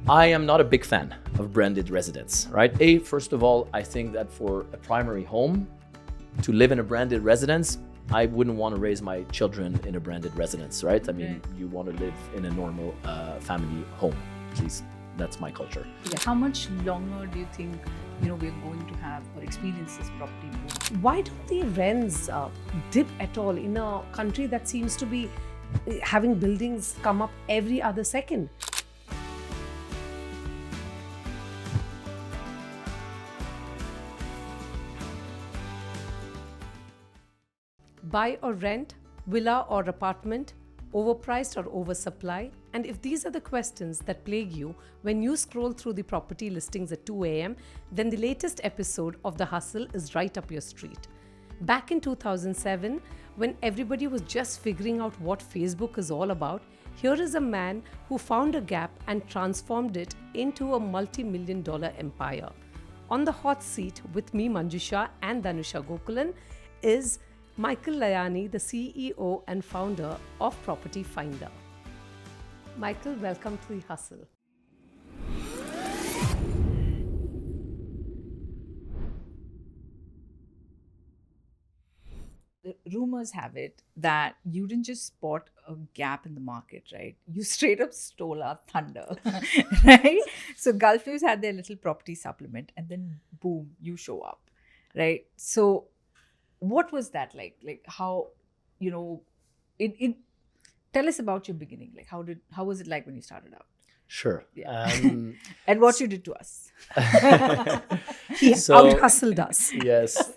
I am not a big fan of branded residence, right? First of all, I think that for a primary home, to live in a branded residence, I wouldn't want to raise my children in a branded residence, right? I mean, you want to live in a normal family home. At least that's my culture. Yeah. How much longer do you think, we're going to have or experience this property boom? Why don't the rents dip at all in a country that seems to be having buildings come up every other second? Buy or rent, villa or apartment, overpriced or oversupply? And if these are the questions that plague you when you scroll through the property listings at 2 a.m., then the latest episode of The Hustle is right up your street. Back in 2007, when everybody was just figuring out what Facebook is all about, here is a man who found a gap and transformed it into a multi-million-dollar empire. On the hot seat with me, Manjusha, and Dhanusha Gokulan is Michael Lahyani, the CEO and founder of Property Finder. Michael, welcome to The Hustle. The rumors have it that you didn't just spot a gap in the market, right? You straight up stole our thunder, right? So Gulf News had their little property supplement and then boom, you show up, right? So what was that like? Like how, tell us about your beginning. Like how was it like when you started out? Sure. Yeah. And what you did to us. He out-hustled us. Yes.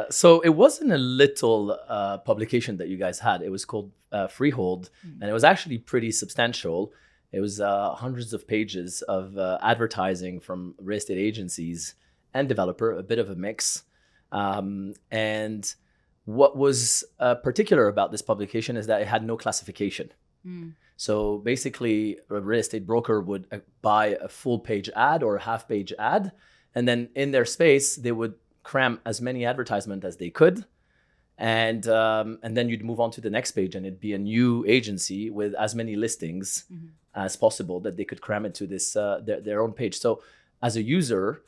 So it wasn't a little publication that you guys had. It was called Freehold, and it was actually pretty substantial. It was hundreds of pages of advertising from real estate agencies and developer, a bit of a mix. And what was particular about this publication is that it had no classification. So basically, a real estate broker would buy a full page ad or a half page ad, and then in their space, they would cram as many advertisements as they could. And then you'd move on to the next page, and it'd be a new agency with as many listings as possible that they could cram into this their own page. So as a user,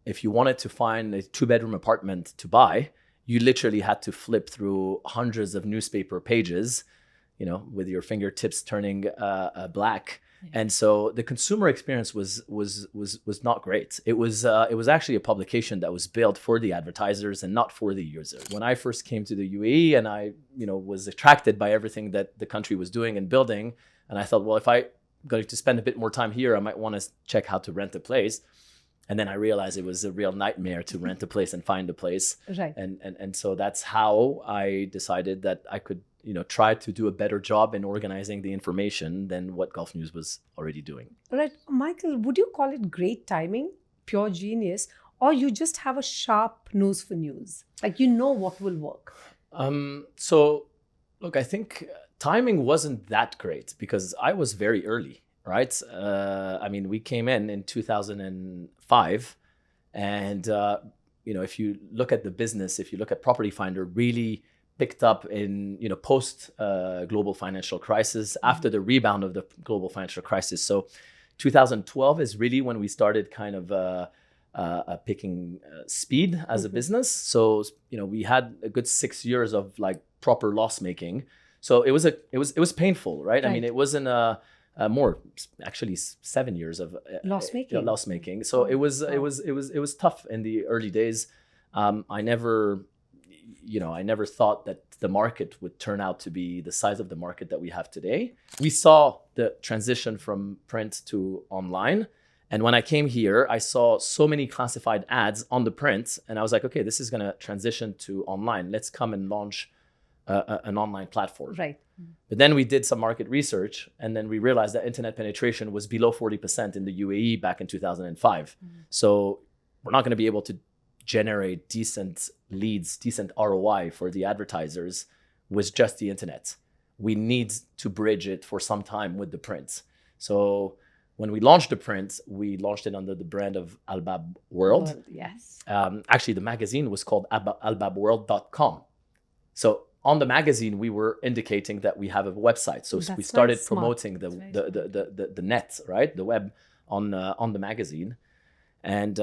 if you wanted to find a 2-bedroom apartment to buy, you literally had to flip through hundreds of newspaper pages, with your fingertips turning black. Yeah. And so the consumer experience was not great. It was actually a publication that was built for the advertisers and not for the user. When I first came to the UAE and I, was attracted by everything that the country was doing and building, and I thought, well, if I'm going to spend a bit more time here, I might want to check how to rent a place. And then I realized it was a real nightmare to rent a place and find a place. Right. And so that's how I decided that I could, try to do a better job in organizing the information than what Gulf News was already doing. Right. Michael, would you call it great timing, pure genius, or you just have a sharp nose for news? Like what will work? So look, I think timing wasn't that great because I was very early. Right. We came in 2005, and if you look at the business, if you look at Property Finder, really picked up in post global financial crisis, after the rebound of the global financial crisis. So 2012 is really when we started kind of picking speed as a business. So we had a good 6 years of like proper loss making. So it was painful, right? I mean, it wasn't more, actually 7 years of loss making. So it was tough in the early days. I never thought that the market would turn out to be the size of the market that we have today. We saw the transition from print to online. And when I came here, I saw so many classified ads on the print, and I was like, okay, this is going to transition to online. Let's come and launch an online platform. Right. But then we did some market research, and then we realized that internet penetration was below 40% in the UAE back in 2005. So we're not going to be able to generate decent leads, decent ROI for the advertisers with just the internet. We need to bridge it for some time with the print. So when we launched the print, we launched it under the brand of Albab World. Yes. Actually, the magazine was called albabworld.com. So on the magazine, we were indicating that we have a website. So we started promoting the net, right? The web on the magazine, and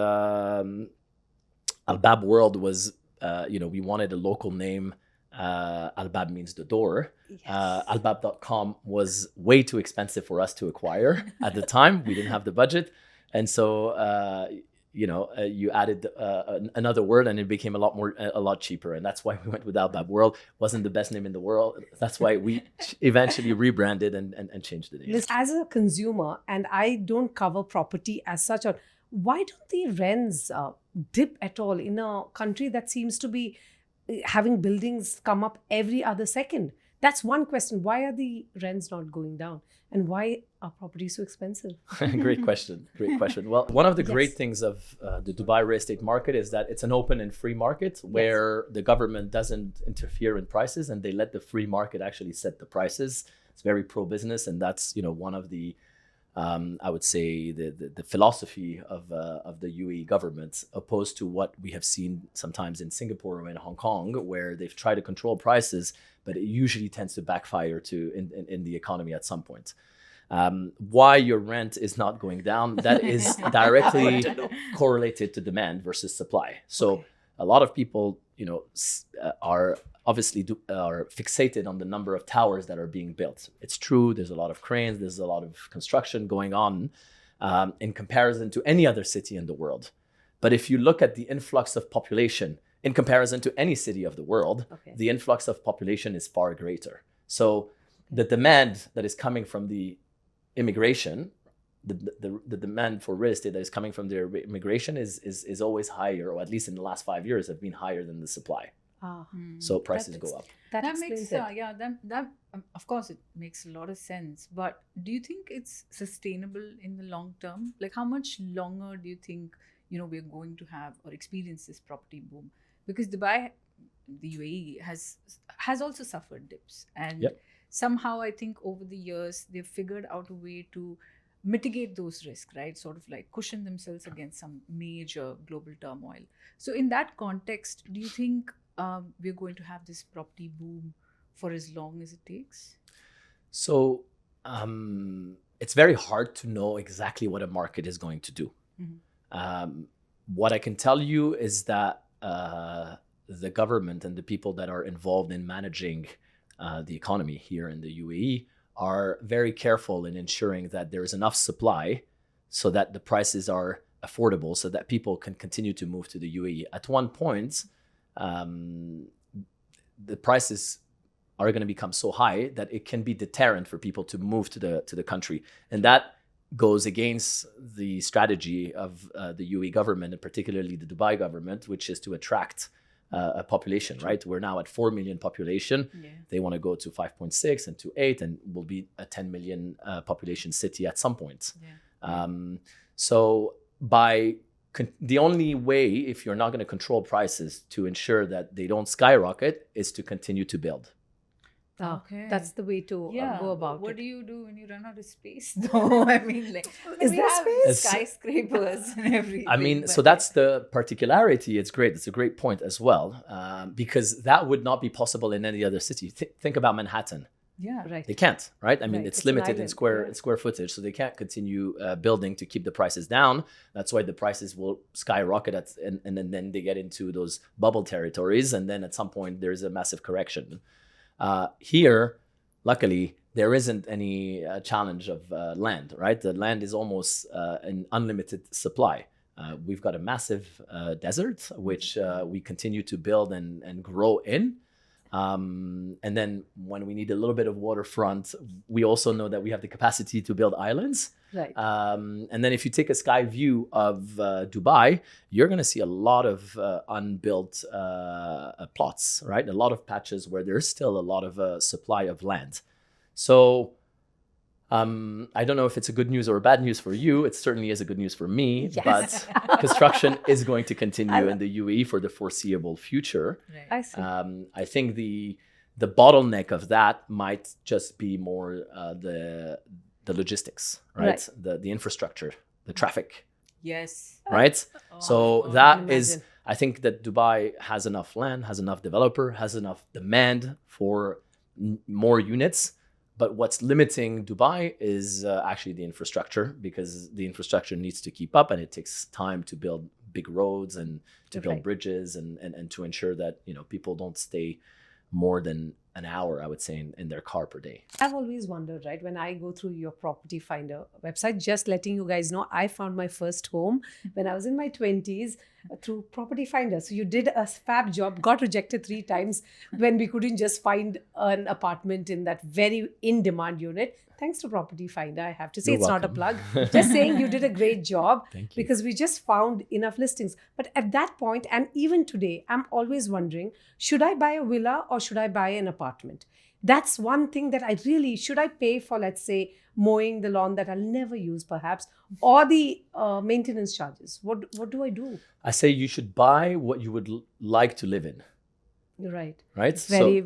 Albab World was, we wanted a local name. Albab means the door. Albab.com was way too expensive for us to acquire at the time. We didn't have the budget, and so you added another word, and it became a lot cheaper, and that's why we went with Albab World. Wasn't the best name in the world. That's why we eventually rebranded and changed the name. As a consumer, and I don't cover property as such, why don't the rents dip at all in a country that seems to be having buildings come up every other second? That's one question. Why are the rents not going down? And why are properties so expensive? Great question. Well, one of the great things of the Dubai real estate market is that it's an open and free market where the government doesn't interfere in prices, and they let the free market actually set the prices. It's very pro-business, and that's one of the I would say the philosophy of the UAE government, opposed to what we have seen sometimes in Singapore or in Hong Kong, where they've tried to control prices, but it usually tends to backfire in the economy at some point. Why your rent is not going down, that is directly correlated to demand versus supply. So a lot of people are obviously are fixated on the number of towers that are being built. It's true, there's a lot of cranes, there's a lot of construction going on in comparison to any other city in the world. But if you look at the influx of population in comparison to any city of the world, the influx of population is far greater. So the demand that is coming from the immigration, the demand for real estate that is coming from the immigration is always higher, or at least in the last 5 years have been higher than the supply. So prices go up. That makes that of course it makes a lot of sense. But do you think it's sustainable in the long term? Like, how much longer do you think we're going to have or experience this property boom? Because Dubai, the UAE, has also suffered dips, and somehow I think over the years they've figured out a way to mitigate those risks, right? Sort of like cushion themselves against some major global turmoil. So in that context, do you think we're going to have this property boom for as long as it takes? So it's very hard to know exactly what a market is going to do. What I can tell you is that the government and the people that are involved in managing the economy here in the UAE are very careful in ensuring that there is enough supply so that the prices are affordable, so that people can continue to move to the UAE. At one point, the prices are going to become so high that it can be deterrent for people to move to the country, and that goes against the strategy of the UAE government, and particularly the Dubai government, which is to attract a population. Right, we're now at 4 million population. They want to go to 5.6 and to 8, and will be a 10 million population city at some point. So the only way, if you're not going to control prices to ensure that they don't skyrocket, is to continue to build. That's the way to go about what it. do you do when you run out of space, though? I mean, like, Is there space? Skyscrapers and everything. I mean, so that's the particularity. It's great. It's a great point as well, because that would not be possible in any other city. Think about Manhattan. Right. They can't, right? I mean, Right. it's It's an limited in island. square footage, so they can't continue building to keep the prices down. That's why the prices will skyrocket and then they get into those bubble territories, and then at some point there's a massive correction. Here, luckily, there isn't any challenge of land, right? The land is almost an unlimited supply. We've got a massive desert, which we continue to build and grow in. And then when we need a little bit of waterfront, we also know that we have the capacity to build islands. Right. And then if you take a sky view of Dubai, you're going to see a lot of unbuilt plots, right? A lot of patches where there's still a lot of supply of land. So I don't know if it's a good news or a bad news for you. It certainly is a good news for me, but construction is going to continue in the UAE for the foreseeable future. Right. I see. I think the bottleneck of that might just be more the logistics, right? The infrastructure, the traffic, Yes. right? So Oh, that imagine. is, I think that Dubai has enough land, has enough developer, has enough demand for more units. But what's limiting Dubai is actually the infrastructure, because the infrastructure needs to keep up, and it takes time to build big roads and to build bridges and to ensure that, you know, people don't stay more than an hour, I would say, in their car per day. I've always wondered, right, when I go through your property finder website, just letting you guys know, I found my first home when I was in my 20s through property finder. So you did a fab job, got rejected 3 times when we couldn't just find an apartment in that very in-demand unit. Thanks to property finder, I have to say. You're it's welcome. not a plug. Just saying you did a great job. Thank you. Because we just found enough listings. But at that point, and even today, I'm always wondering, should I buy a villa or should I buy an apartment? That's one thing that I really, should I pay for, let's say, mowing the lawn that I'll never use perhaps, or the maintenance charges? What do I do? I say you should buy what you would like to live in. You're right. Right? Very,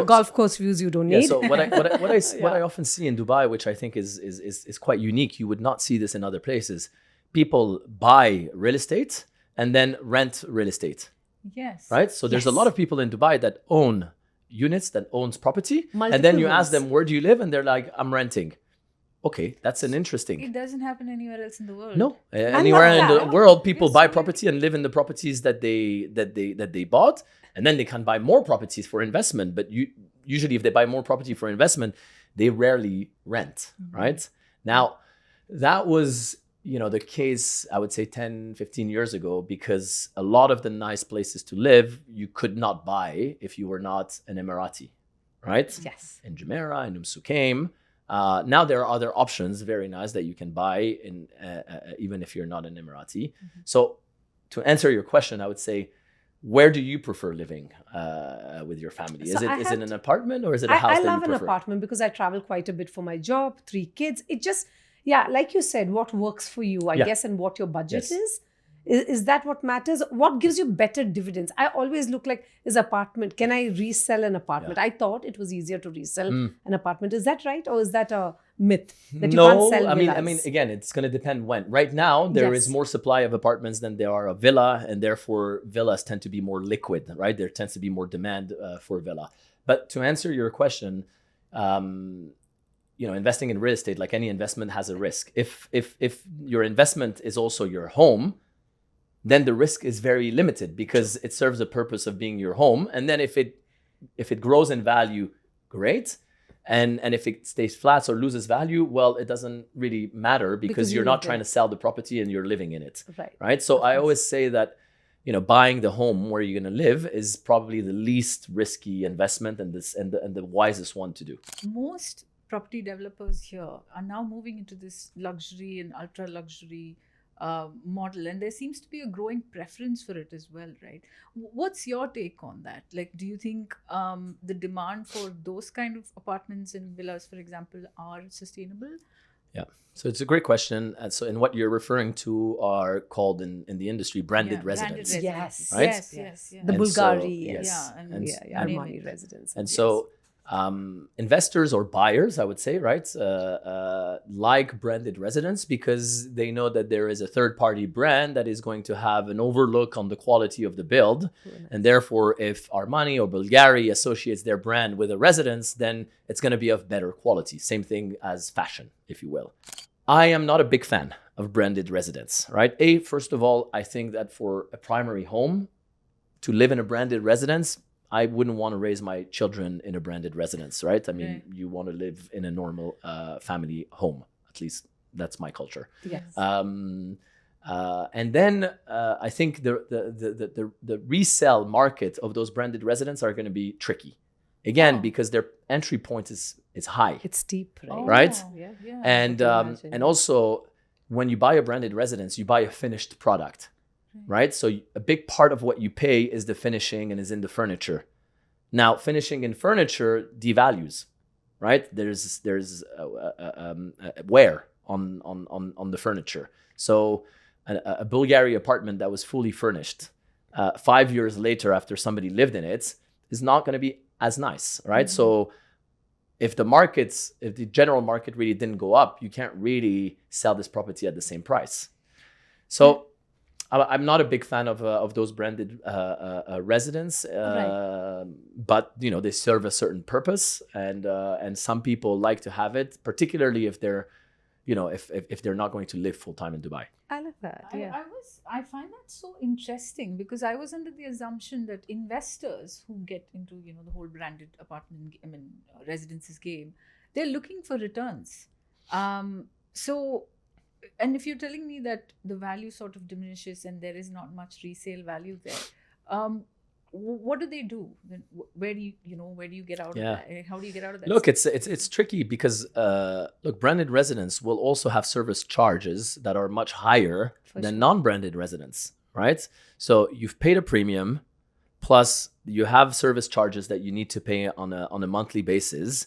golf course views you don't need. So what I often see in Dubai, which I think is quite unique, you would not see this in other places. People buy real estate and then rent real estate. Yes. Right? So there's a lot of people in Dubai that own units, that owns property, Multiple and then you ask homes. them, where do you live? And they're like, I'm renting. Okay, that's an interesting. It doesn't happen anywhere else in the world. No, anywhere in the that. world, people Yes, buy right. property and live in the properties that they bought, and then they can buy more properties for investment. But usually, if they buy more property for investment, they rarely rent. Right now, that was, you know, the case, I would say 10, 15 years ago, because a lot of the nice places to live you could not buy if you were not an Emirati, right? Yes. In Jumeirah, in Suqaim. Now there are other options, very nice, that you can buy in even if you're not an Emirati. So to answer your question, I would say, where do you prefer living with your family? So Is it an apartment or is it a house I that love you an prefer? apartment because I travel quite a bit for my job, 3 kids. It just, yeah, like you said, what works for you, I Yeah. guess, and what your budget Yes. is. Is that what matters? What gives you better dividends? I always look like, is apartment, can I resell an apartment? I thought it was easier to resell an apartment. Is that right? Or is that a myth that you can't sell I mean, villas? again, it's going to depend when. Right now, there is Yes. more supply of apartments than there are of villa, and therefore villas tend to be more liquid, right? There tends to be more demand for villa. But to answer your question, you know, investing in real estate, like any investment, has a risk. If your investment is also your home, then the risk is very limited because it serves the purpose of being your home. And then if it grows in value, great. And if it stays flat or loses value, well, it doesn't really matter because you you're not live trying there. to sell the property and you're living in it. Right. Right. So I always say that, you know, buying the home where you're going to live is probably the least risky investment and the wisest one to do. Most property developers here are now moving into this luxury and ultra luxury model, and there seems to be a growing preference for it as well, right? What's your take on that? Like, do you think the demand for those kind of apartments and villas, for example, are sustainable? Yeah. So it's a great question. And so, and what you're referring to are called in the industry branded residents. Yes. Right? Yes. The And Bulgari. so- yes. Yeah, and Armani residence. And so investors or buyers, I would say, right, like branded residents because they know that there is a third-party brand that is going to have an overlook on the quality of the build. And therefore, if Armani or Bulgari associates their brand with a residence, then it's going to be of better quality. Same thing as fashion, if you will. I am not a big fan of branded residents, right? First of all, I think that for a primary home, to live in a branded residence, I wouldn't want to raise my children in a branded residence, right? I mean, you want to live in a normal family home. At least that's my culture. Yes. And then I think the resale market of those branded residents are going to be tricky. Again, because their entry point is high. It's steep, right? Right? Yeah. And also, when you buy a branded residence, you buy a finished product. Right? So a big part of what you pay is the finishing and is in the furniture. Now, finishing in furniture devalues, right? There's wear on the furniture. So a Bulgari apartment that was fully furnished 5 years later after somebody lived in it is not going to be as nice, right? So if the general market really didn't go up, you can't really sell this property at the same price. So I'm not a big fan of those branded residents, but they serve a certain purpose, and some people like to have it, particularly if they're if they're not going to live full time in Dubai. I like that. Yeah. I find that so interesting because I was under the assumption that investors who get into the whole branded apartment, residences game, they're looking for returns. So, and if you're telling me that the value sort of diminishes and there is not much resale value there, what do they do? Then where do you get out of that? How do you get out of that? Look, it's tricky because branded residents will also have service charges that are much higher than non-branded residents, right? So you've paid a premium, plus you have service charges that you need to pay on a monthly basis.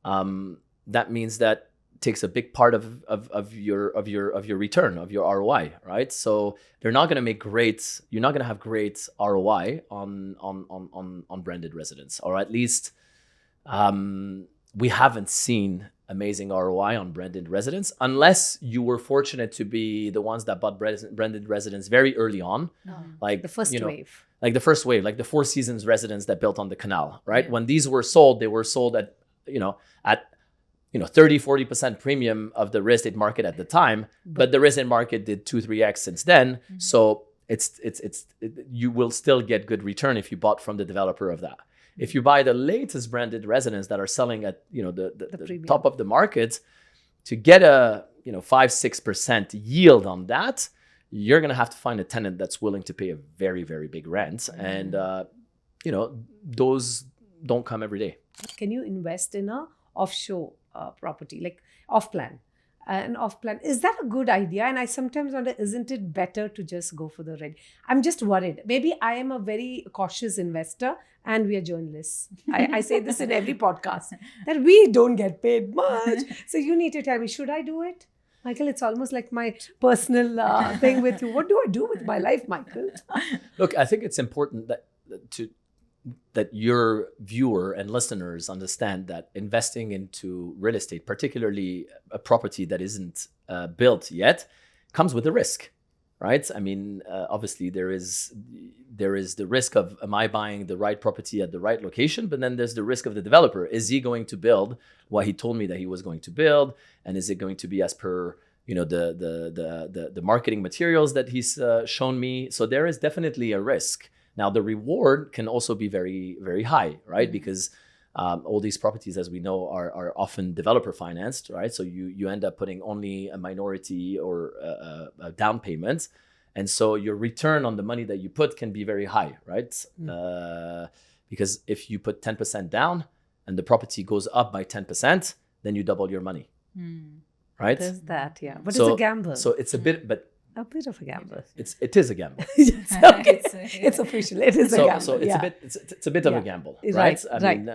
That means that takes a big part of your return, of your ROI, right? So you're not going to have great ROI on branded residents, or at least we haven't seen amazing ROI on branded residents, unless you were fortunate to be the ones that bought branded residents very early on, like the first wave, like the first wave, like the Four Seasons residents that built on the canal, right? When these were sold, they were sold at 30-40% premium of the real estate market at the time, but the real estate market did 2-3x since then. So you will still get good return if you bought from the developer of that. If you buy the latest branded residents that are selling at the top of the market, to get a 5-6% yield on that, you're gonna have to find a tenant that's willing to pay a very, very big rent, and those don't come every day. Can you invest in a offshore property, like off-plan? An off-plan, is that a good idea? And I sometimes wonder, isn't it better to just go for the red? I'm just worried. Maybe I am a very cautious investor and we are journalists. I say this in every podcast, that we don't get paid much. So you need to tell me, should I do it? Michael, it's almost like my personal thing with you. What do I do with my life, Michael? Look, I think it's important that your viewer and listeners understand that investing into real estate, particularly a property that isn't built yet, comes with a risk, right? I mean, obviously there is the risk of, am I buying the right property at the right location? But then there's the risk of the developer. Is he going to build what he told me that he was going to build? And is it going to be as per the marketing materials that he's shown me? So there is definitely a risk. Now, the reward can also be very, very high, right? Because all these properties, as we know, are often developer financed, right? So you end up putting only a minority or a down payment. And so your return on the money that you put can be very high, right? Because if you put 10% down and the property goes up by 10%, then you double your money, right? There's that, yeah. But it's a gamble. So it's a bit of a gamble. It is a gamble. Yes, okay. It's official. It is a gamble. So it's a bit of a gamble, right? I mean,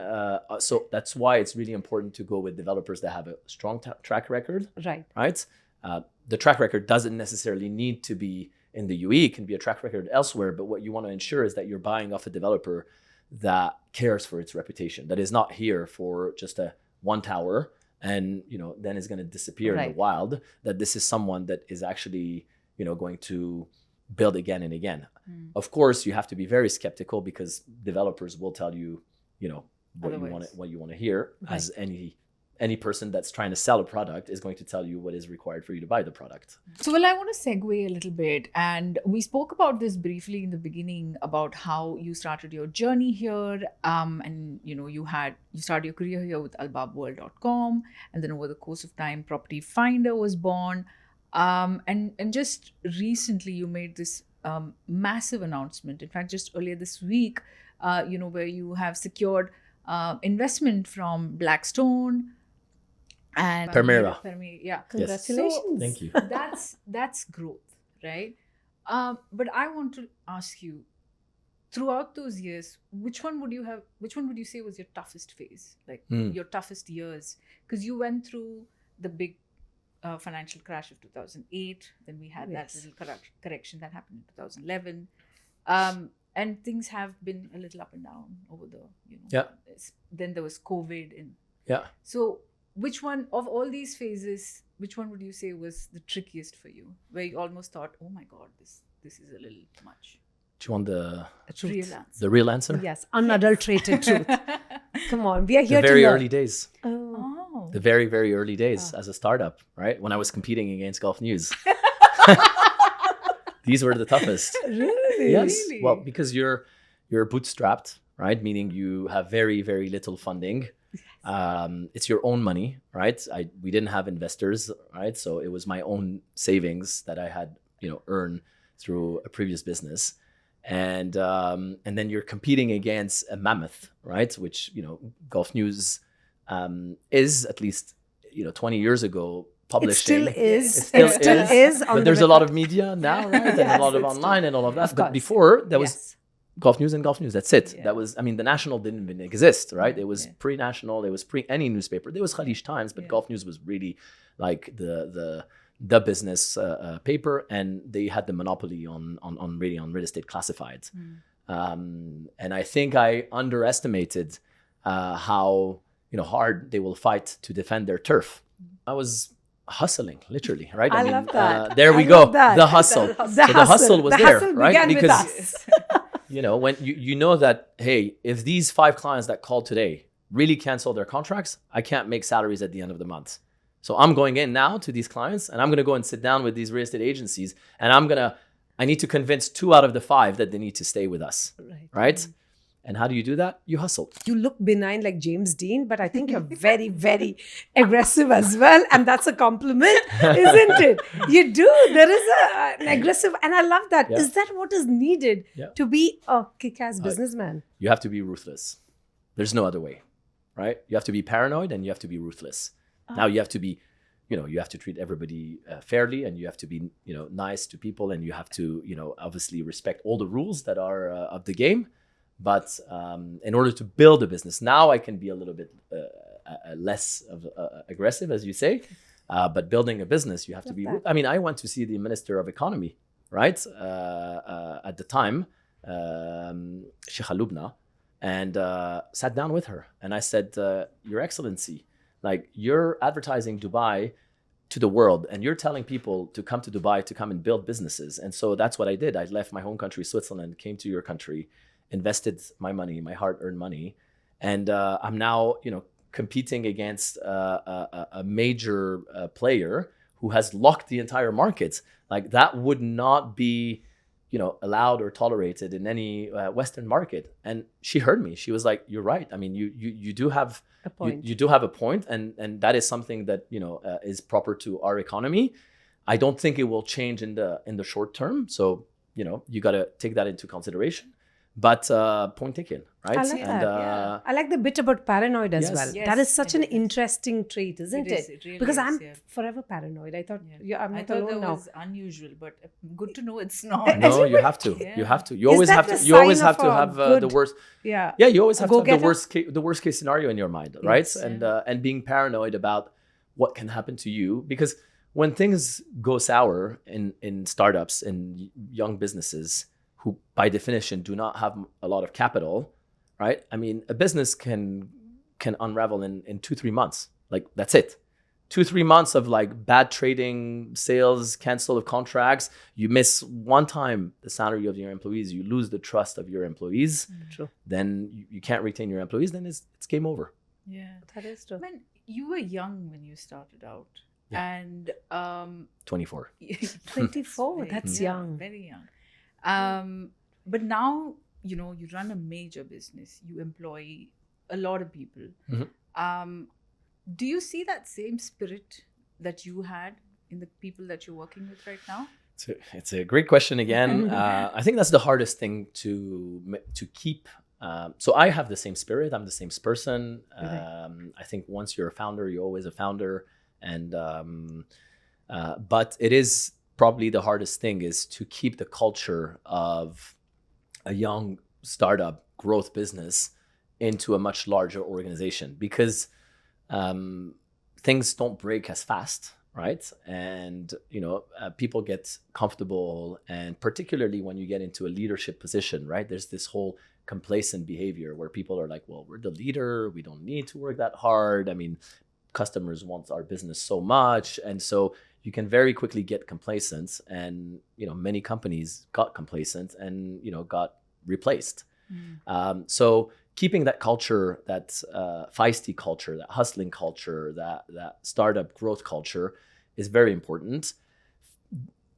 so that's why it's really important to go with developers that have a strong track record, right? The track record doesn't necessarily need to be in the UAE. It can be a track record elsewhere. But what you want to ensure is that you're buying off a developer that cares for its reputation, that is not here for just one tower and then is going to disappear in the wild. That this is someone that is actually going to build again and again. Of course, you have to be very skeptical because developers will tell you, what you want to hear. As any person that's trying to sell a product is going to tell you what is required for you to buy the product. So, I want to segue a little bit, and we spoke about this briefly in the beginning about how you started your journey here, and you started your career here with albabworld.com, and then over the course of time, Property Finder was born. And just recently you made this massive announcement. In fact, just earlier this week, where you have secured investment from Blackstone and Permira. Yeah, congratulations. So, thank you. That's growth, right? But I want to ask you, throughout those years, which one would you say was your toughest phase, like your toughest years? Because you went through the big financial crash of 2008. Then we had that little correction that happened in 2011. And things have been a little up and down over the, Then there was COVID. So which one of all these phases, which one would you say was the trickiest for you, where you almost thought, oh my God, this is a little much? Do you want the Real answer. the real answer? Yes, unadulterated truth. Come on, we are here The very to learn. early days. Oh. The very, very early days as a startup, right? When I was competing against Golf News. These were the toughest. Really? Yes. Really? Well, because you're bootstrapped, right? Meaning you have very, very little funding. It's your own money, right? We didn't have investors, right? So it was my own savings that I had, earned through a previous business. And then you're competing against a mammoth, right? Which, Golf News is, at least 20 years ago, publishing. It still is. But there's a lot of media now, right? And a lot of online and all of that. But before, there was Golf News and Golf News. That's it. Yeah. That was, the National didn't even exist, right? It was pre-National. It was pre any newspaper. There was Khalij Times, but Golf News was really like the business paper, and they had the monopoly on real estate classifieds. And I think I underestimated how hard they will fight to defend their turf. I was hustling, literally, right? I love that. There we I go. love that. The hustle. The hustle was the there, hustle right? began with Because us. when you know that, hey, if these 5 clients that called today really cancel their contracts, I can't make salaries at the end of the month. So I'm going in now to these clients, and I'm going to go and sit down with these real estate agencies, and I need to convince 2 out of the 5 that they need to stay with us, right? And how do you do that? You hustle. You look benign like James Dean, but I think you're very, very aggressive as well. And that's a compliment, isn't it? You do. There is an aggressive, and I love that. Yeah. Is that what is needed to be a kick-ass businessman? You have to be ruthless. There's no other way, right? You have to be paranoid, and you have to be ruthless. Now you have to be, you have to treat everybody fairly, and you have to be, nice to people, and you have to, obviously respect all the rules that are of the game. But in order to build a business, now I can be a little bit less aggressive, as you say. But building a business, you have to be. I went to see the Minister of Economy, right, at the time, Sheikh Lubna, and sat down with her, and I said, Your Excellency, like, you're advertising Dubai to the world, and you're telling people to come to Dubai to come and build businesses. And so that's what I did. I left my home country, Switzerland, came to your country, invested my money, my hard-earned money, and I'm now, competing against a major player who has locked the entire market. Like, that would not be, allowed or tolerated in any Western market. And she heard me. She was like, "You're right. You do have A point. You do have a point, and that is something that is proper to our economy. I don't think it will change in the short term. So you got to take that into consideration." But point taken, right? I like that. I like the bit about paranoid as well. Yes, That is such an it is. interesting trait, isn't It it? is, it really Because is, I'm yeah. forever paranoid. I thought, I'm I not thought alone that now. was unusual, but good to know it's not. No, you have to. Yeah. You have to. You always that have the to. You always sign have of to a have good- the worst. Yeah. Yeah, you always have to have go-getter? the worst case scenario in your mind, right? Yes. And being paranoid about what can happen to you, because when things go sour in startups and young businesses who by definition do not have a lot of capital, right? A business can unravel in 2-3 months. Like, that's it. 2-3 months of like bad trading, sales, cancel of contracts. You miss one time the salary of your employees, you lose the trust of your employees. True. Then you can't retain your employees, then it's game over. Yeah. That is true. Man, you were young when you started out. Yeah. And 24. 24, that's young. Very young. But now, you run a major business. You employ a lot of people. Mhm. Do you see that same spirit that you had in the people that you're working with right now? It's a great question again. I think that's the hardest thing to keep. So I have the same spirit. I'm the same person. I think once you're a founder, you're always a founder. And but it is probably the hardest thing is to keep the culture of a young startup growth business into a much larger organization, because things don't break as fast, right? And people get comfortable, and particularly when you get into a leadership position, right? There's this whole complacent behavior where people are like, well, we're the leader, we don't need to work that hard. customers want our business so much. And so you can very quickly get complacent, and, many companies got complacent and, got replaced. So keeping that culture, that feisty culture, that hustling culture, that startup growth culture is very important.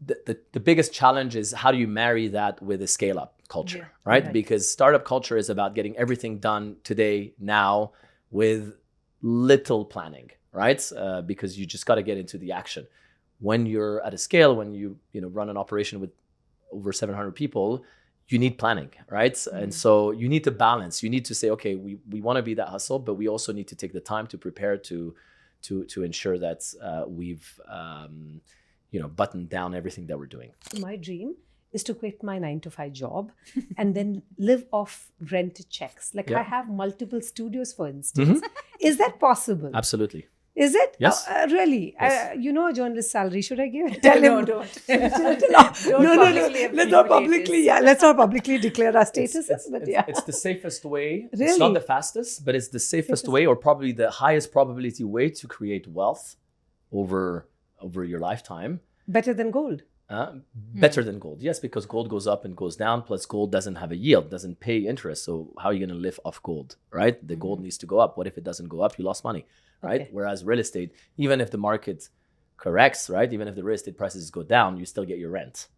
The biggest challenge is, how do you marry that with a scale-up culture, right? Because startup culture is about getting everything done today, now, with little planning, right? Because you just got to get into the action. When you're at a scale, when you run an operation with over 700 people, you need planning, right? And so you need to balance. You need to say, okay, we want to be that hustle, but we also need to take the time to prepare to ensure that we've buttoned down everything that we're doing. My dream is to quit my 9-to-5 job and then live off rent checks. Like I have multiple studios, for instance. Is that possible? Absolutely. Is it? Yes. Really? Yes. A journalist's salary. Should I give it? No, don't. Let's not publicly declare our statuses. It's the safest way. Really? It's not the fastest, but it's the safest way, or probably the highest probability way to create wealth over your lifetime. Better than gold. Better than gold, yes, because gold goes up and goes down. Plus, gold doesn't have a yield, doesn't pay interest. So how are you going to live off gold, right? The gold needs to go up. What if it doesn't go up? You lost money, right? Okay. Whereas real estate, even if the market corrects, right? Even if the real estate prices go down, you still get your rent,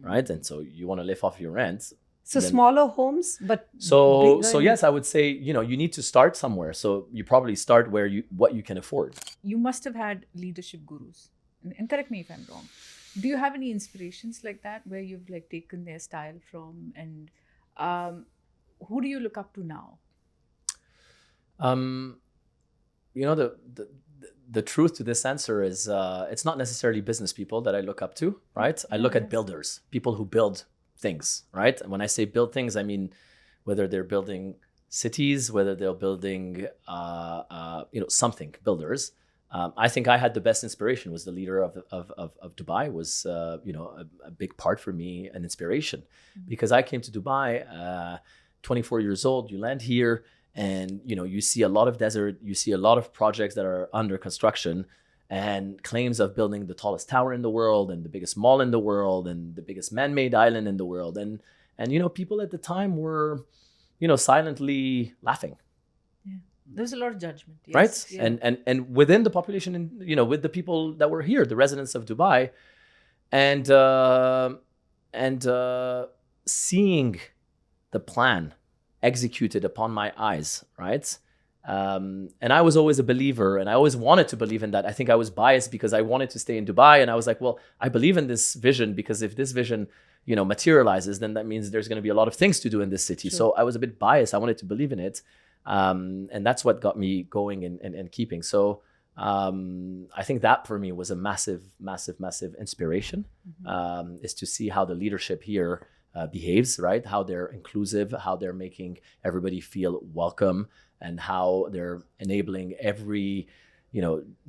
right? And so you want to live off your rent. So smaller homes, but so yes, I would say you need to start somewhere. So you probably start what you can afford. You must have had leadership gurus, and correct me if I'm wrong. Do you have any inspirations like that, where you've taken their style from, and who do you look up to now? The truth to this answer is it's not necessarily business people that I look up to, right? I look at builders, people who build things, right? And when I say build things, I mean whether they're building cities, whether they're building something, builders. I think I had the best inspiration. Was the leader of Dubai was a big part for me, an inspiration, because I came to Dubai 24 years old. You land here and you see a lot of desert, you see a lot of projects that are under construction, and claims of building the tallest tower in the world and the biggest mall in the world and the biggest man-made island in the world, and people at the time were silently laughing. There's a lot of judgment, yes. Right? Yeah. And within the population, and with the people that were here, the residents of Dubai, and seeing the plan executed upon my eyes, right? And I was always a believer, and I always wanted to believe in that. I think I was biased because I wanted to stay in Dubai, and I was like, well, I believe in this vision, because if this vision materializes, then that means there's going to be a lot of things to do in this city. Sure. So I was a bit biased. I wanted to believe in it. And that's what got me going and keeping. So I think that for me was a massive inspiration, is to see how the leadership here behaves, right? How they're inclusive, how they're making everybody feel welcome, and how they're enabling every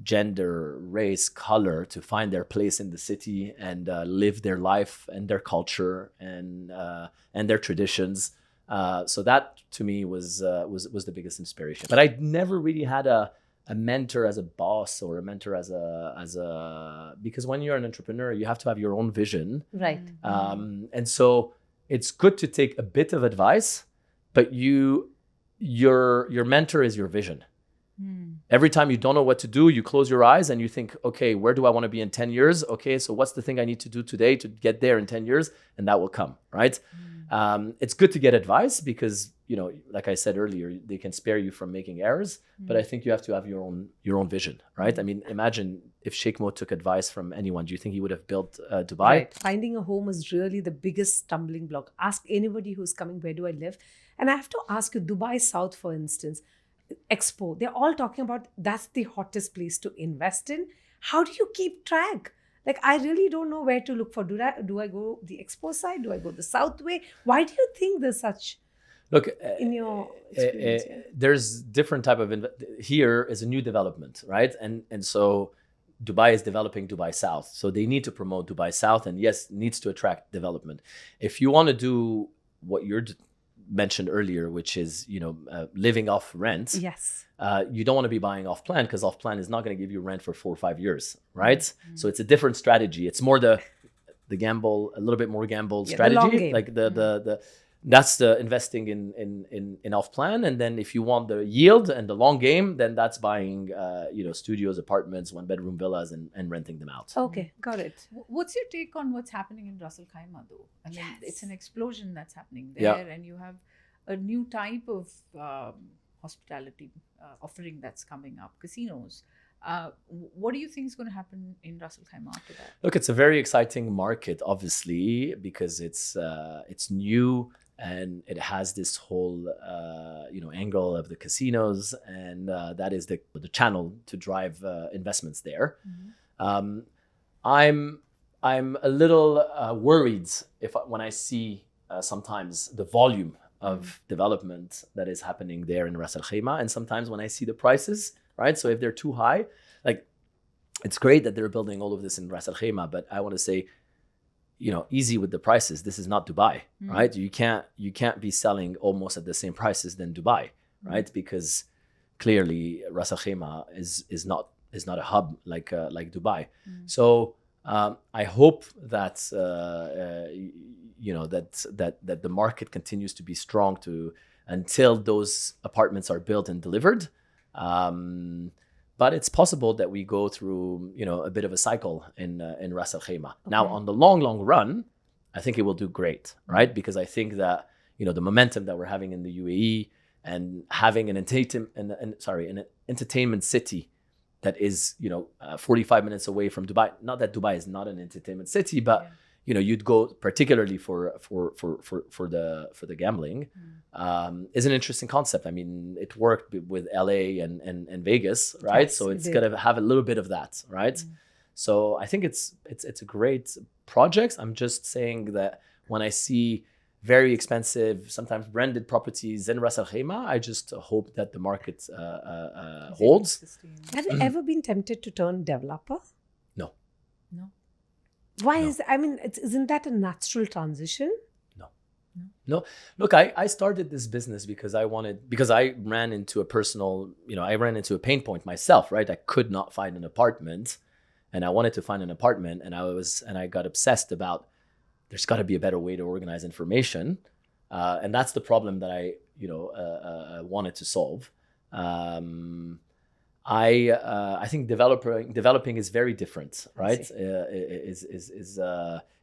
gender, race, color to find their place in the city and live their life and their culture and their traditions. So that to me was the biggest inspiration. But I never really had a mentor as a boss, or a mentor as a because when you're an entrepreneur, you have to have your own vision, right? And so it's good to take a bit of advice, but your mentor is your vision. Every time you don't know what to do, you close your eyes and you think, okay, where do I want to be in 10 years? Okay, so what's the thing I need to do today to get there in 10 years? And that will come, right? It's good to get advice because, like I said earlier, they can spare you from making errors, but I think you have to have your own vision, right? I mean, imagine if Sheikh Mo took advice from anyone, do you think he would have built Dubai? Right. Finding a home is really the biggest stumbling block. Ask anybody who's coming, where do I live? And I have to ask you, Dubai South, for instance, Expo, they're all talking about that's the hottest place to invest in. How do you keep track? Like, I really don't know where to look for. Do I go the Expo side? Do I go the South way? Why do you think there's such? Look, in your experience, there's different type of here is a new development, right? And so Dubai is developing Dubai South, so they need to promote Dubai South, and yes, needs to attract development. If you want to do what you're mentioned earlier, which is, living off rent. Yes. You don't want to be buying off plan, because off plan is not going to give you rent for 4 or 5 years, right? So it's a different strategy. It's more the gamble, a little bit more gamble strategy. The long game. Like the that's the investing in off plan. And then if you want the yield and the long game, then that's buying studios, apartments, 1-bedroom villas, and renting them out. Okay, got it. What's your take on what's happening in Ras Al Khaimah, though? I mean, it's an explosion that's happening there, Yeah. and you have a new type of hospitality offering that's coming up, casinos. What do you think is going to happen in Ras Al Khaimah after that? Look, it's a very exciting market, obviously, because it's new, and it has this whole angle of the casinos, and that is the channel to drive investments there. I'm a little worried when I see sometimes the volume of development that is happening there in Ras Al Khaimah, and sometimes when I see the prices, right? So if they're too high, like, it's great that they're building all of this in Ras Al Khaimah, but I want to say, easy with the prices. This is not Dubai, right? You can't be selling almost at the same prices than Dubai, right? Because clearly Ras Al Khaimah is not a hub like Dubai. So I hope that that the market continues to be strong until those apartments are built and delivered. But it's possible that we go through, a bit of a cycle in Ras Al Khaimah. Okay. Now, on the long run, I think it will do great, right? Because I think that, the momentum that we're having in the UAE, and having an entertainment city that is, 45 minutes away from Dubai. Not that Dubai is not an entertainment city, but you'd go particularly for the gambling. Is an interesting concept. I mean, it worked with LA and Vegas, right? Yes, so it's gonna have a little bit of that, right? So I think it's a great project. I'm just saying that when I see very expensive, sometimes branded properties in Ras Al Khaimah, I just hope that the market holds. Have you ever been tempted to turn developer? No. Why No. isn't that a natural transition? No. Look, I started this business because I ran into a pain point myself, right? I could not find an apartment, and I wanted to find an apartment, and I got obsessed about, there's got to be a better way to organize information. And that's the problem that I wanted to solve. I think developing is very different, right?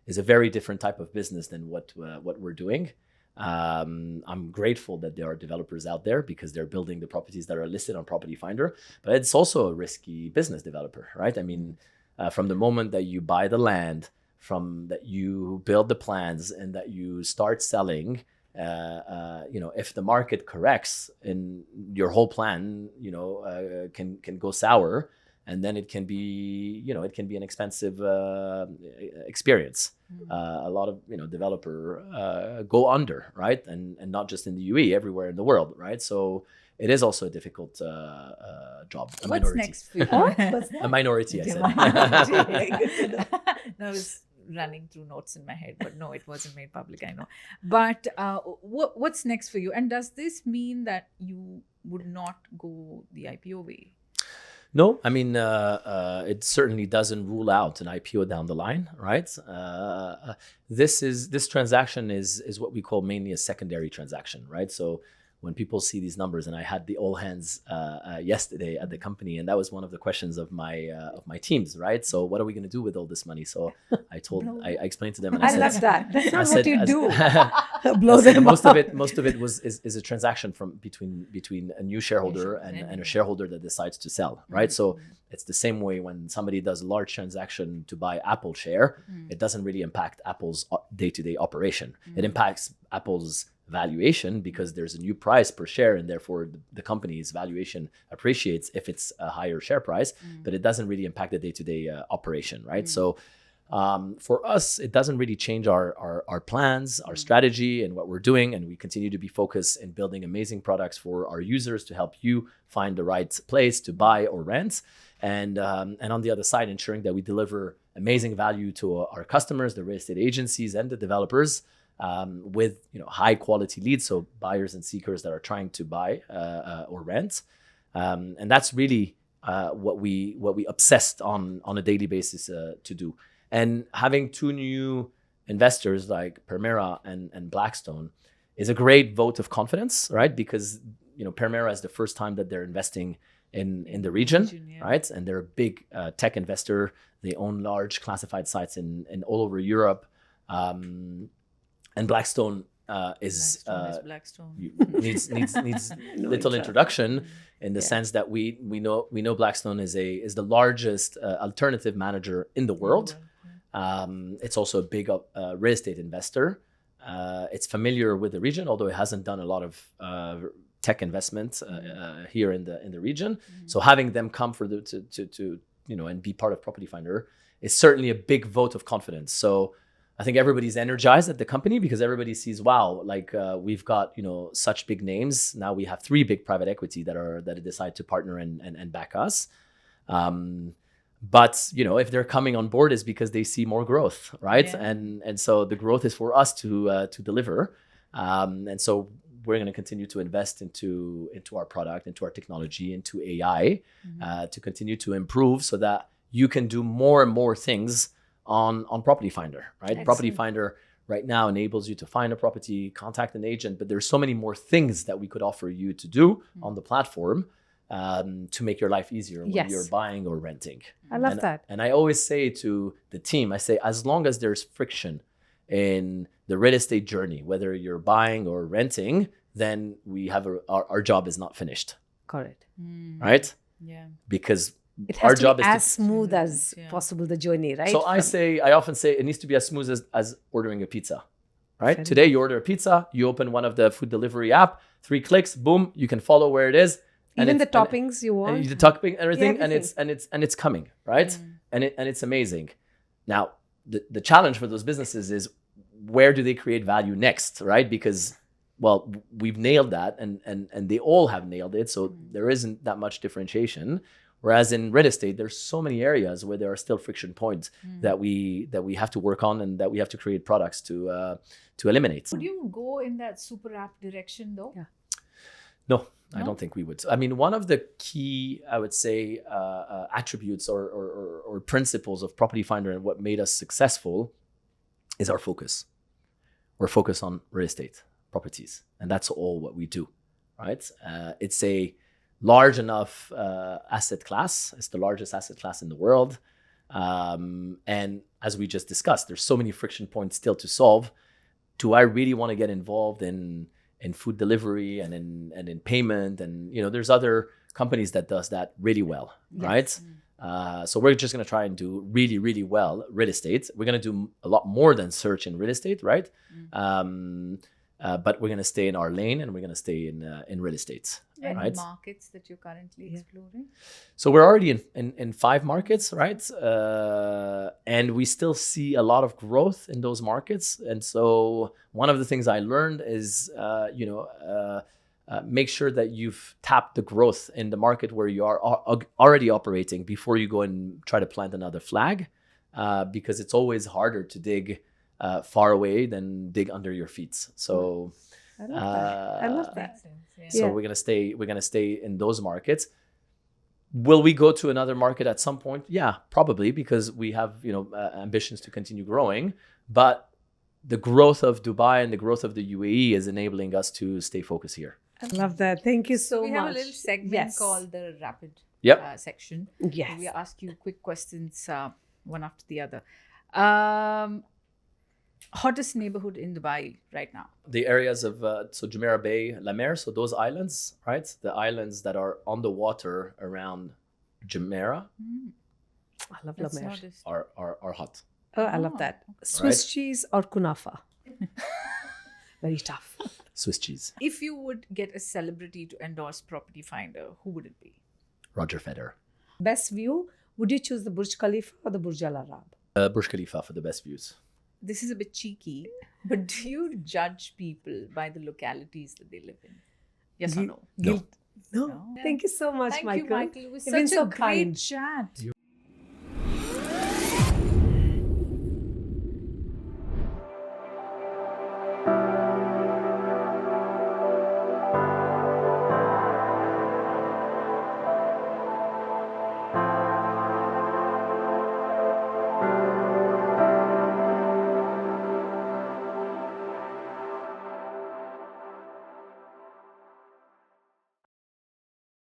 Is a very different type of business than what we're doing. I'm grateful that there are developers out there, because they're building the properties that are listed on Property Finder. But it's also a risky business developer, right? I mean, from the moment that you buy the land, from that you build the plans, and that you start selling, if the market corrects, and your whole plan, can go sour, and then it can be an expensive experience. A lot of developer go under, right? And not just in the UAE, everywhere in the world, right? So it is also a difficult job. What's next for you? A minority, I said. I was running through notes in my head, but no, it wasn't made public, I know. But what's next for you? And does this mean that you would not go the IPO way? No, I mean, it certainly doesn't rule out an IPO down the line, right? This transaction is what we call mainly a secondary transaction, right? So when people see these numbers, and I had the all hands yesterday at the company, and that was one of the questions of my teams, right? So what are we going to do with all this money? So I explained to them, and I love that. That's not what you do. Blow them most up. Most of it is a transaction between a new shareholder and a shareholder that decides to sell, right? So it's the same way when somebody does a large transaction to buy Apple share, it doesn't really impact Apple's day-to-day operation. It impacts Apple's valuation, because there's a new price per share, and therefore the company's valuation appreciates if it's a higher share price, but it doesn't really impact the day-to-day operation, right? So for us, it doesn't really change our plans, our strategy, and what we're doing, and we continue to be focused in building amazing products for our users to help you find the right place to buy or rent, and on the other side, ensuring that we deliver amazing value to our customers, the real estate agencies and the developers, with high quality leads, so buyers and seekers that are trying to buy or rent, and that's really what we obsessed on a daily basis to do. And having two new investors like Permira and Blackstone is a great vote of confidence, right? Because Permira is the first time that they're investing in the region, right? And they're a big tech investor. They own large classified sites in all over Europe. And Blackstone is Blackstone. needs little introduction in the sense that we know Blackstone is the largest alternative manager in the world. It's also a big real estate investor. It's familiar with the region, although it hasn't done a lot of tech investments here in the region. So having them come to and be part of Property Finder is certainly a big vote of confidence. So I think everybody's energized at the company because everybody sees, wow, like we've got such big names. Now we have 3 big private equity that decide to partner and back us. But if they're coming on board, is because they see more growth, right? Yeah. And so the growth is for us to deliver. And so we're going to continue to invest into our product, into our technology, into AI, to continue to improve so that you can do more and more things on Property Finder, right? Excellent. Property Finder right now enables you to find a property, contact an agent, but there's so many more things that we could offer you to do on the platform to make your life easier when you're buying or renting. I love that. And I always say to the team, I say, as long as there's friction in the real estate journey, whether you're buying or renting, then we have our job is not finished. Correct. Right? Yeah. Because it has our to job be is as smooth as possible, the journey, right? So I often say it needs to be as smooth as ordering a pizza, right? Today you order a pizza, you open one of the food delivery app, 3 clicks, boom, you can follow where it is. Even the toppings you want, and the topping, everything, and it's coming, right? And it's amazing. Now the challenge for those businesses is where do they create value next, right? Because we've nailed that, and they all have nailed it, so there isn't that much differentiation. Whereas in real estate, there's so many areas where there are still friction points that we have to work on and that we have to create products to eliminate. Would you go in that super app direction though? Yeah. No, I don't think we would. I mean, one of the key, I would say, attributes or principles of Property Finder and what made us successful is our focus. We're focused on real estate properties, and that's all what we do, right? It's a large enough asset class. It's the largest asset class in the world. And as we just discussed, there's so many friction points still to solve. Do I really want to get involved in food delivery and in payment? And there's other companies that does that really well, right? So we're just going to try and do really, really well real estate. We're going to do a lot more than search in real estate, right? But we're going to stay in our lane, and we're going to stay in real estate. Any right? markets that you're currently exploring? So we're already in 5 markets, right? And we still see a lot of growth in those markets. And so one of the things I learned is, make sure that you've tapped the growth in the market where you are already operating before you go and try to plant another flag, because it's always harder to dig far away than dig under your feet. So I love that. So we're gonna stay in those markets. Will we go to another market at some point? Yeah, probably, because we have ambitions to continue growing. But the growth of Dubai and the growth of the UAE is enabling us to stay focused here. I love that. Thank you so much. We have a little segment called the rapid section. Yes. We ask you quick questions, one after the other. Hottest neighborhood in Dubai right now? The areas of Jumeirah Bay, La Mer, so those islands, right? The islands that are on the water around Jumeirah I love La Mer. are hot. Oh, I love that. Swiss cheese or kunafa? Very tough. Swiss cheese. If you would get a celebrity to endorse Property Finder, who would it be? Roger Federer. Best view, would you choose the Burj Khalifa or the Burj Al Arab? Burj Khalifa for the best views. This is a bit cheeky, but do you judge people by the localities that they live in? Yes or no? No. No. Thank you so much, Michael. Thank you, Michael. It was You've been such a so great kind. chat.